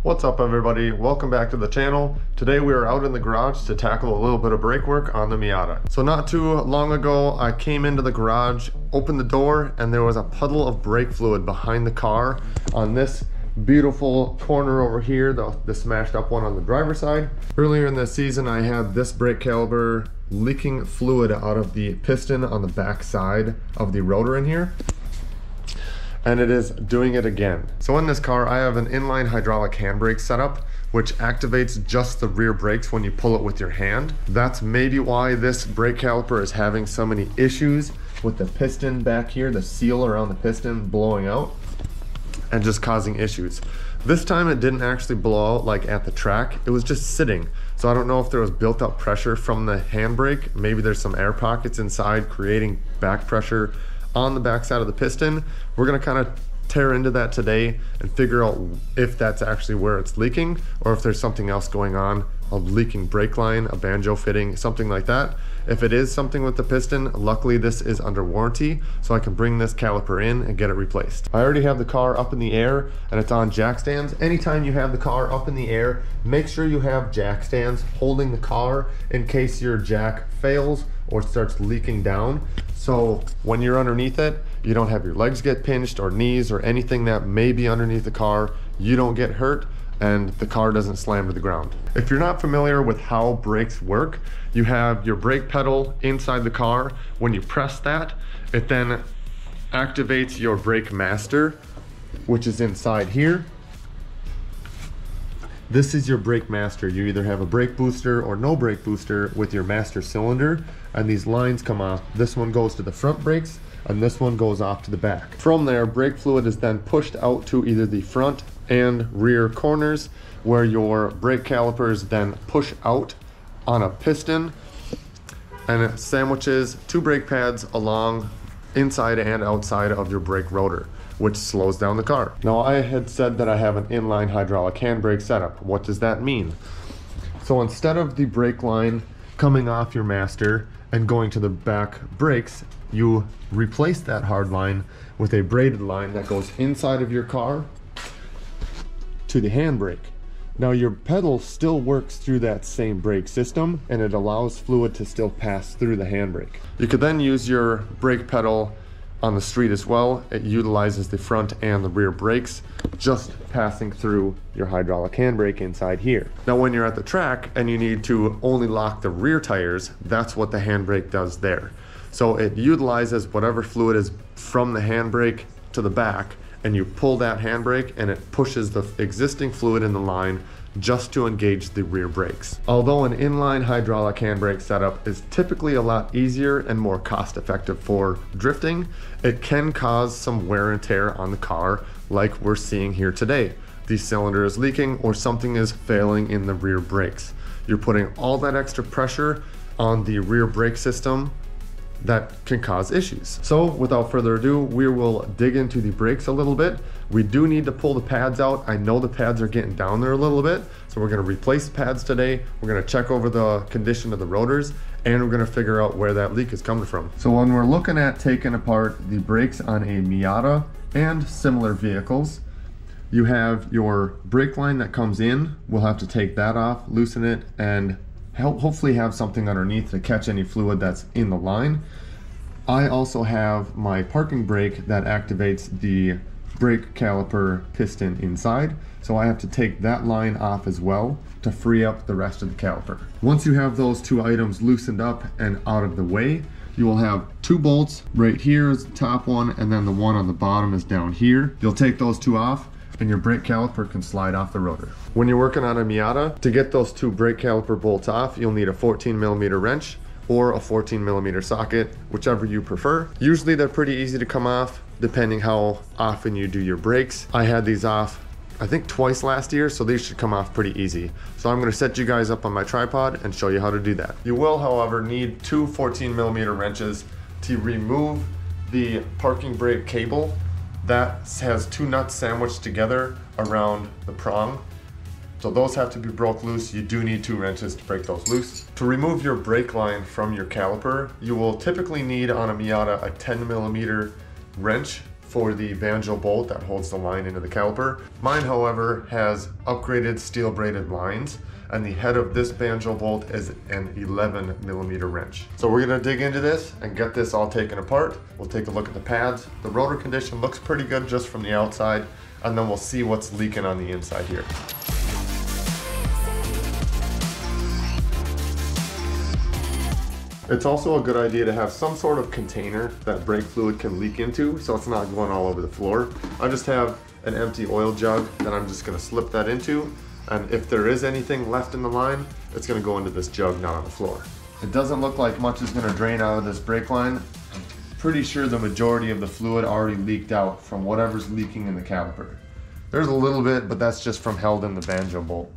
What's up everybody, welcome back to the channel. Today we are out in the garage to tackle a little bit of brake work on the Miata. So not too long ago I came into the garage, opened the door, and there was a puddle of brake fluid behind the car on this beautiful corner over here, the smashed up one on the driver's side. Earlier in the season I had this brake caliper leaking fluid out of the piston on the back side of the rotor in here, and it is doing it again. So in this car, I have an inline hydraulic handbrake setup, which activates just the rear brakes when you pull it with your hand. That's maybe why this brake caliper is having so many issues with the piston back here, the seal around the piston blowing out and just causing issues. This time it didn't actually blow out like at the track, it was just sitting. So I don't know if there was built up pressure from the handbrake. Maybe there's some air pockets inside creating back pressure on the back side of the piston. We're gonna kind of tear into that today and figure out if that's actually where it's leaking or if there's something else going on, a leaking brake line, a banjo fitting, something like that. If it is something with the piston, luckily this is under warranty, so I can bring this caliper in and get it replaced. I already have the car up in the air and it's on jack stands. Anytime you have the car up in the air, make sure you have jack stands holding the car in case your jack fails or starts leaking down. So when you're underneath it, you don't have your legs get pinched or knees or anything that may be underneath the car. You don't get hurt and the car doesn't slam to the ground. If you're not familiar with how brakes work, you have your brake pedal inside the car. When you press that, it then activates your brake master, which is inside here. This is your brake master. You either have a brake booster or no brake booster with your master cylinder, and these lines come off. This one goes to the front brakes and this one goes off to the back. From there, brake fluid is then pushed out to either the front and rear corners, where your brake calipers then push out on a piston and it sandwiches two brake pads along inside and outside of your brake rotor, which slows down the car. Now I had said that I have an inline hydraulic handbrake setup. What does that mean? So instead of the brake line coming off your master and going to the back brakes, you replace that hard line with a braided line that goes inside of your car to the handbrake. Now your pedal still works through that same brake system and it allows fluid to still pass through the handbrake. You could then use your brake pedal on the street as well. It utilizes the front and the rear brakes, just passing through your hydraulic handbrake inside here. Now when you're at the track and you need to only lock the rear tires, that's what the handbrake does there. So it utilizes whatever fluid is from the handbrake to the back, and you pull that handbrake and it pushes the existing fluid in the line just to engage the rear brakes. Although an inline hydraulic handbrake setup is typically a lot easier and more cost-effective for drifting, it can cause some wear and tear on the car like we're seeing here today. The cylinder is leaking or something is failing in the rear brakes. You're putting all that extra pressure on the rear brake system that can cause issues. So without further ado, we will dig into the brakes a little bit. We do need to pull the pads out. I know the pads are getting down there a little bit, so we're gonna replace the pads today. We're gonna check over the condition of the rotors, and we're gonna figure out where that leak is coming from. So when we're looking at taking apart the brakes on a Miata and similar vehicles, you have your brake line that comes in. We'll have to take that off, loosen it, and hopefully have something underneath to catch any fluid that's in the line. I also have my parking brake that activates the brake caliper piston inside, so I have to take that line off as well to free up the rest of the caliper. Once you have those two items loosened up and out of the way, you will have two bolts. Right here is the top one, and then the one on the bottom is down here. You'll take those two off and your brake caliper can slide off the rotor. When you're working on a Miata, to get those two brake caliper bolts off, you'll need a 14mm wrench or a 14mm socket, whichever you prefer. Usually they're pretty easy to come off depending how often you do your brakes. I had these off I think twice last year, so these should come off pretty easy. So I'm gonna set you guys up on my tripod and show you how to do that. You will, however, need two 14mm wrenches to remove the parking brake cable that has two nuts sandwiched together around the prong. So those have to be broke loose. You do need two wrenches to break those loose. To remove your brake line from your caliper, you will typically need on a Miata a 10mm wrench for the banjo bolt that holds the line into the caliper. Mine, however, has upgraded steel braided lines, and the head of this banjo bolt is an 11mm wrench. So we're gonna dig into this and get this all taken apart. We'll take a look at the pads. The rotor condition looks pretty good just from the outside, and then we'll see what's leaking on the inside here. It's also a good idea to have some sort of container that brake fluid can leak into so it's not going all over the floor. I just have an empty oil jug that I'm just gonna slip that into, and if there is anything left in the line, it's gonna go into this jug, not on the floor. It doesn't look like much is gonna drain out of this brake line. I'm pretty sure the majority of the fluid already leaked out from whatever's leaking in the caliper. There's a little bit, but that's just from held in the banjo bolt.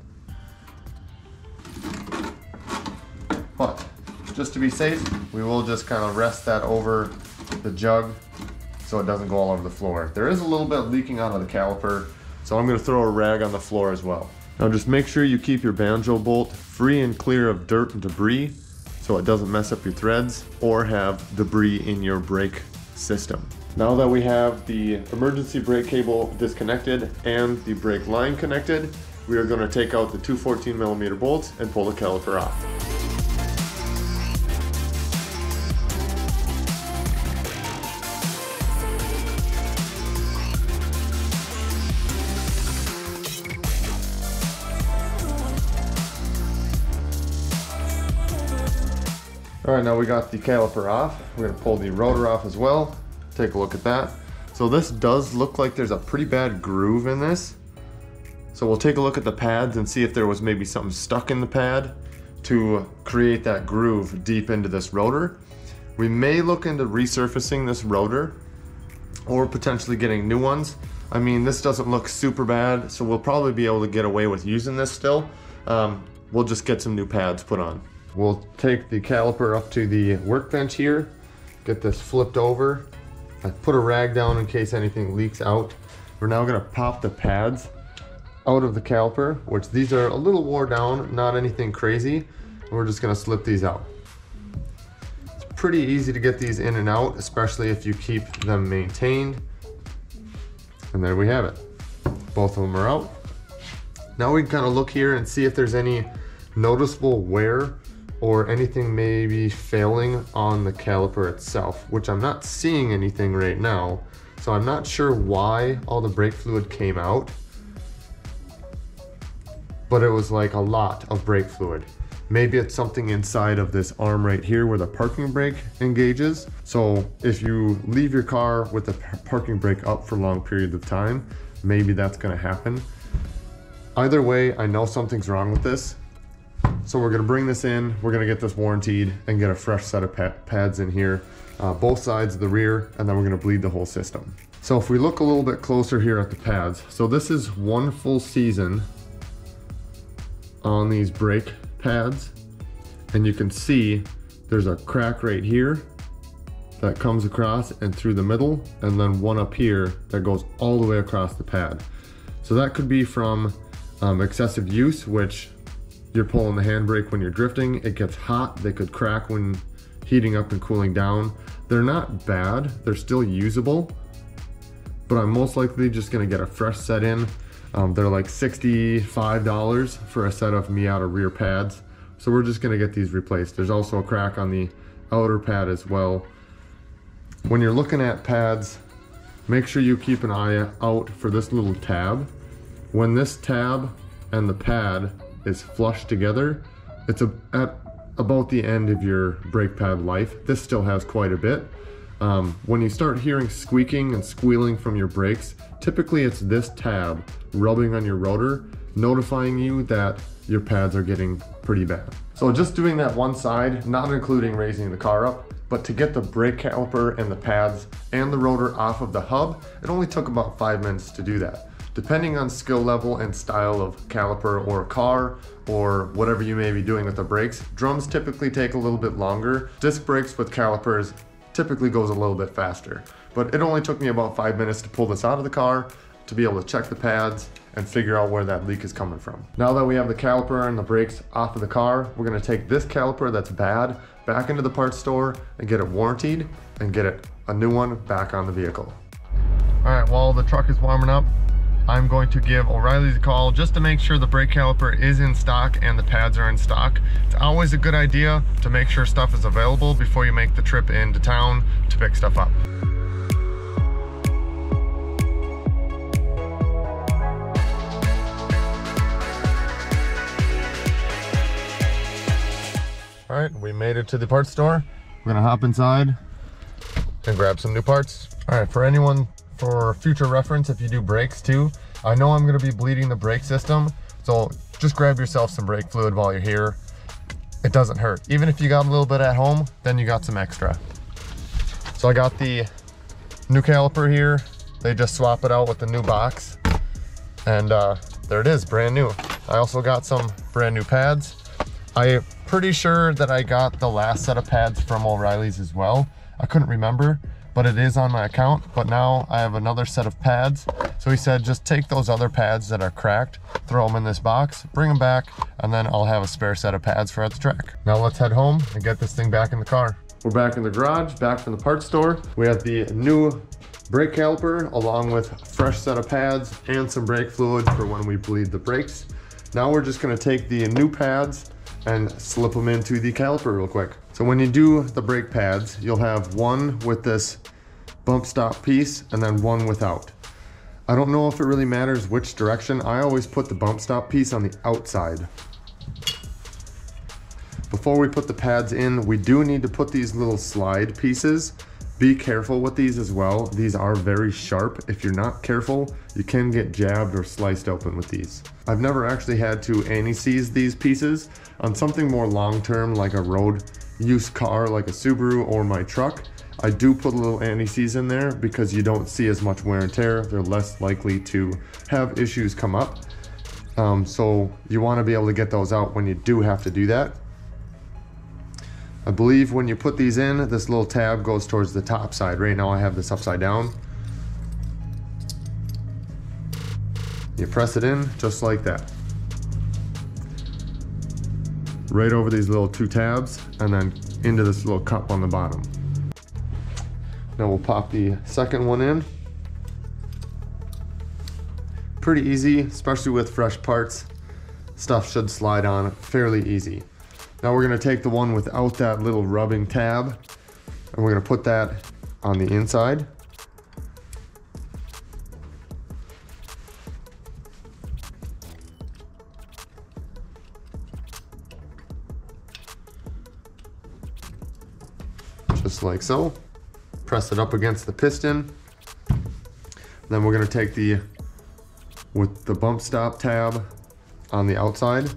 But just to be safe, we will just kind of rest that over the jug so it doesn't go all over the floor. There is a little bit leaking out of the caliper, so I'm gonna throw a rag on the floor as well. Now just make sure you keep your banjo bolt free and clear of dirt and debris so it doesn't mess up your threads or have debris in your brake system. Now that we have the emergency brake cable disconnected and the brake line connected, we are gonna take out the two 14mm bolts and pull the caliper off. All right, now we got the caliper off. We're gonna pull the rotor off as well. Take a look at that. So this does look like there's a pretty bad groove in this. So we'll take a look at the pads and see if there was maybe something stuck in the pad to create that groove deep into this rotor. We may look into resurfacing this rotor or potentially getting new ones. I mean, this doesn't look super bad, so we'll probably be able to get away with using this still. We'll just get some new pads put on. We'll take the caliper up to the workbench here, get this flipped over. I put a rag down in case anything leaks out. We're now gonna pop the pads out of the caliper, which these are a little wore down, not anything crazy. We're just gonna slip these out. It's pretty easy to get these in and out, especially if you keep them maintained. And there we have it. Both of them are out. Now we can kind of look here and see if there's any noticeable wear or anything maybe failing on the caliper itself, which I'm not seeing anything right now. So I'm not sure why all the brake fluid came out, but it was like a lot of brake fluid. Maybe it's something inside of this arm right here where the parking brake engages. So if you leave your car with the parking brake up for long periods of time, maybe that's gonna happen. Either way, I know something's wrong with this. So we're gonna bring this in, we're gonna get this warrantied and get a fresh set of pads in here, both sides of the rear, and then we're gonna bleed the whole system. So if we look a little bit closer here at the pads, so this is one full season on these brake pads, and you can see there's a crack right here that comes across and through the middle, and then one up here that goes all the way across the pad. So that could be from excessive use, which you're pulling the handbrake when you're drifting, it gets hot, they could crack when heating up and cooling down. They're not bad, they're still usable, but I'm most likely just gonna get a fresh set in. They're like $65 for a set of Miata rear pads, so we're just gonna get these replaced. There's also a crack on the outer pad as well. When you're looking at pads, make sure you keep an eye out for this little tab. When this tab and the pad is flush together, it's at about the end of your brake pad life. This still has quite a bit. When you start hearing squeaking and squealing from your brakes, typically it's this tab rubbing on your rotor, notifying you that your pads are getting pretty bad. So just doing that one side, not including raising the car up, but to get the brake caliper and the pads and the rotor off of the hub, it only took about 5 minutes to do that. Depending on skill level and style of caliper or car or whatever you may be doing with the brakes, drums typically take a little bit longer. Disc brakes with calipers typically goes a little bit faster. But it only took me about 5 minutes to pull this out of the car, to be able to check the pads and figure out where that leak is coming from. Now that we have the caliper and the brakes off of the car, we're gonna take this caliper that's bad back into the parts store and get it warrantied and get it a new one back on the vehicle. right, while the truck is warming up, I'm going to give O'Reilly's a call just to make sure the brake caliper is in stock and the pads are in stock. It's always a good idea to make sure stuff is available before you make the trip into town to pick stuff up. All right, we made it to the parts store. We're gonna hop inside and grab some new parts. All right, for future reference, if you do brakes too, I know I'm gonna be bleeding the brake system, so just grab yourself some brake fluid while you're here. It doesn't hurt. Even if you got a little bit at home, then you got some extra. So I got the new caliper here. They just swap it out with the new box. And there it is, brand new. I also got some brand new pads. I'm pretty sure that I got the last set of pads from O'Reilly's as well. I couldn't remember, but it is on my account. But now I have another set of pads. So he said, just take those other pads that are cracked, throw them in this box, bring them back, and then I'll have a spare set of pads for at the track. Now let's head home and get this thing back in the car. We're back in the garage, back from the parts store. We have the new brake caliper along with a fresh set of pads and some brake fluid for when we bleed the brakes. Now we're just gonna take the new pads and slip them into the caliper real quick. So when you do the brake pads, you'll have one with this bump stop piece and then one without. I don't know if it really matters which direction. I always put the bump stop piece on the outside. Before we put the pads in, we do need to put these little slide pieces. Be careful with these as well. These are very sharp. If you're not careful, you can get jabbed or sliced open with these. I've never actually had to anti-seize these pieces. On something more long-term, like a road use car, like a Subaru or my truck, I do put a little anti-seize in there because you don't see as much wear and tear. They're less likely to have issues come up. So you want to be able to get those out when you do have to do that. I believe when you put these in, this little tab goes towards the top side. Right now I have this upside down. You press it in just like that. Right over these little two tabs and then into this little cup on the bottom. Now we'll pop the second one in. Pretty easy, especially with fresh parts. Stuff should slide on fairly easy. Now we're gonna take the one without that little rubbing tab and we're gonna put that on the inside. Just like so. Press it up against the piston. Then we're gonna take with the bump stop tab on the outside.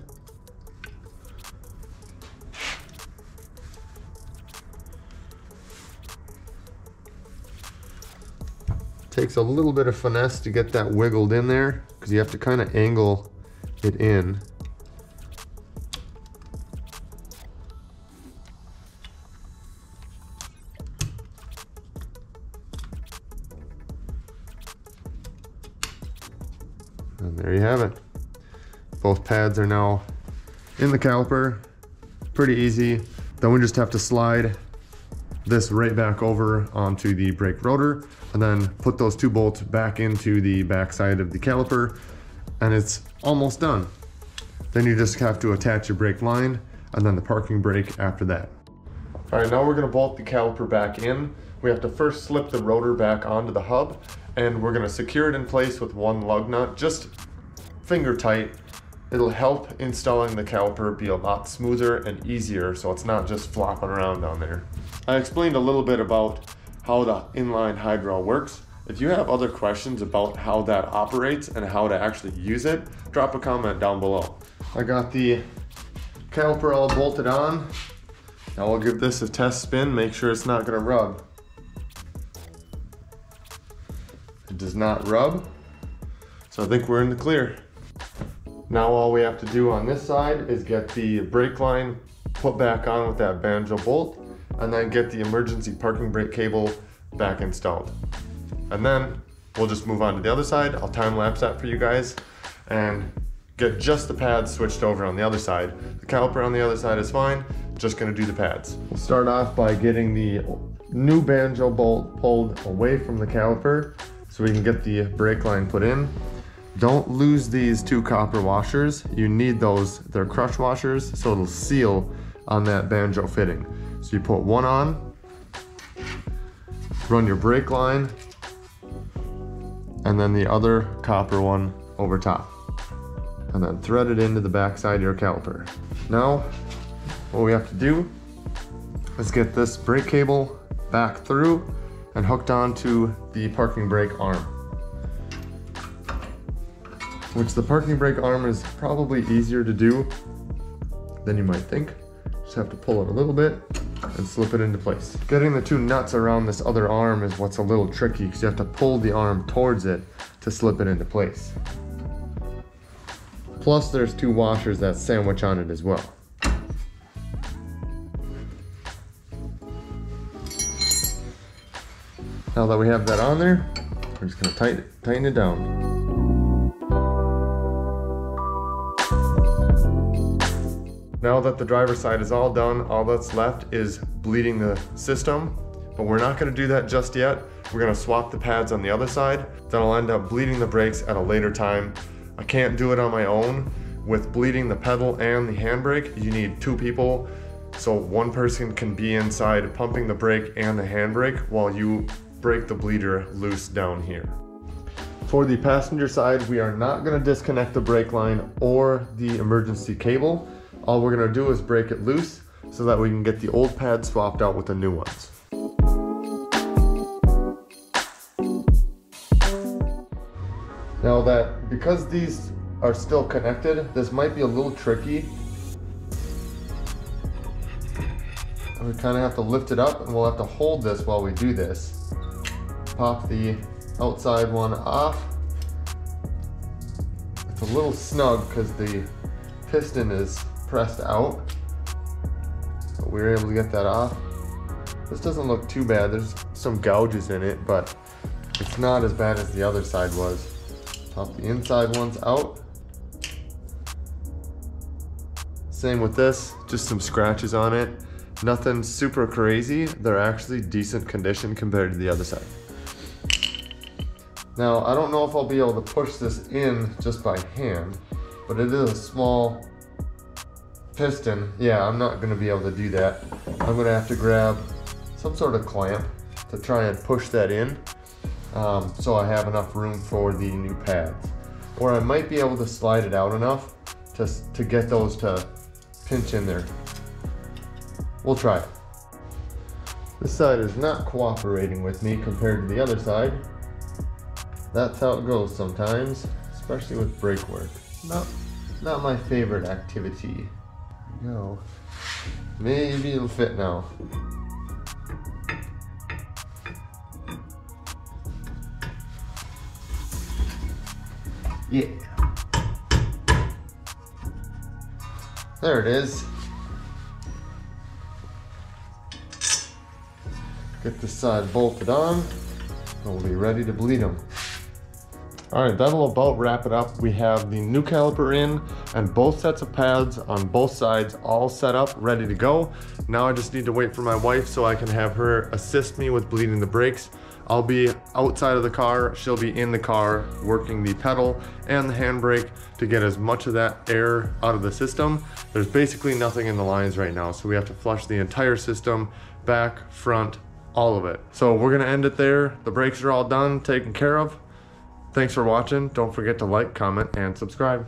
Takes a little bit of finesse to get that wiggled in there because you have to kind of angle it in. And there you have it. Both pads are now in the caliper. Pretty easy. Then we just have to slide this right back over onto the brake rotor and then put those two bolts back into the back side of the caliper and it's almost done. Then you just have to attach your brake line and then the parking brake after that. All right, now we're gonna bolt the caliper back in. We have to first slip the rotor back onto the hub and we're gonna secure it in place with one lug nut, just finger tight. It'll help installing the caliper be a lot smoother and easier so it's not just flopping around down there. I explained a little bit about how the inline hydro works. If you have other questions about how that operates and how to actually use it, drop a comment down below. I got the caliper all bolted on. Now we'll give this a test spin, make sure it's not gonna rub. It does not rub, so I think we're in the clear. Now all we have to do on this side is get the brake line put back on with that banjo bolt and then get the emergency parking brake cable back installed. And then we'll just move on to the other side. I'll time lapse that for you guys and get just the pads switched over on the other side. The caliper on the other side is fine, just gonna do the pads. We'll start off by getting the new banjo bolt pulled away from the caliper so so we can get the brake line put in. Don't lose these 2 copper washers. You need those, they're crush washers, so it'll seal on that banjo fitting. So you put one on, run your brake line, and then the other copper one over top. And then thread it into the back side of your caliper. Now, what we have to do is get this brake cable back through and hooked onto the parking brake arm. Which the parking brake arm is probably easier to do than you might think. Just have to pull it a little bit and slip it into place. Getting the 2 nuts around this other arm is what's a little tricky because you have to pull the arm towards it to slip it into place. Plus there's 2 washers that sandwich on it as well. Now that we have that on there, we're just gonna tighten it down. Now that the driver's side is all done, all that's left is bleeding the system, but we're not gonna do that just yet. We're gonna swap the pads on the other side, then I'll end up bleeding the brakes at a later time. I can't do it on my own. With bleeding the pedal and the handbrake, you need 2 people, so one person can be inside pumping the brake and the handbrake while you break the bleeder loose down here. For the passenger side, we are not gonna disconnect the brake line or the emergency cable. All we're gonna do is break it loose so that we can get the old pads swapped out with the new ones. Now because these are still connected, this might be a little tricky. We kind of have to lift it up and we'll have to hold this while we do this. Pop the outside one off. It's a little snug because the piston is pressed out, but we were able to get that off. This doesn't look too bad. There's some gouges in it, but it's not as bad as the other side was. Pop the inside ones out. Same with this, just some scratches on it. Nothing super crazy. They're actually decent condition compared to the other side. Now, I don't know if I'll be able to push this in just by hand, but it is a small piston. Yeah, I'm not gonna be able to do that. I'm gonna have to grab some sort of clamp to try and push that in so I have enough room for the new pads. Or I might be able to slide it out enough to get those to pinch in there. We'll try it. This side is not cooperating with me compared to the other side. That's how it goes sometimes, especially with brake work. Not my favorite activity. There we go. Maybe it'll fit now. Yeah. There it is. Get this side bolted on, and we'll be ready to bleed them. All right, that'll about wrap it up. We have the new caliper in and both sets of pads on both sides all set up, ready to go. Now I just need to wait for my wife so I can have her assist me with bleeding the brakes. I'll be outside of the car, she'll be in the car working the pedal and the handbrake to get as much of that air out of the system. There's basically nothing in the lines right now, so we have to flush the entire system, back, front, all of it. So we're gonna end it there. The brakes are all done, taken care of. Thanks for watching. Don't forget to like, comment, and subscribe.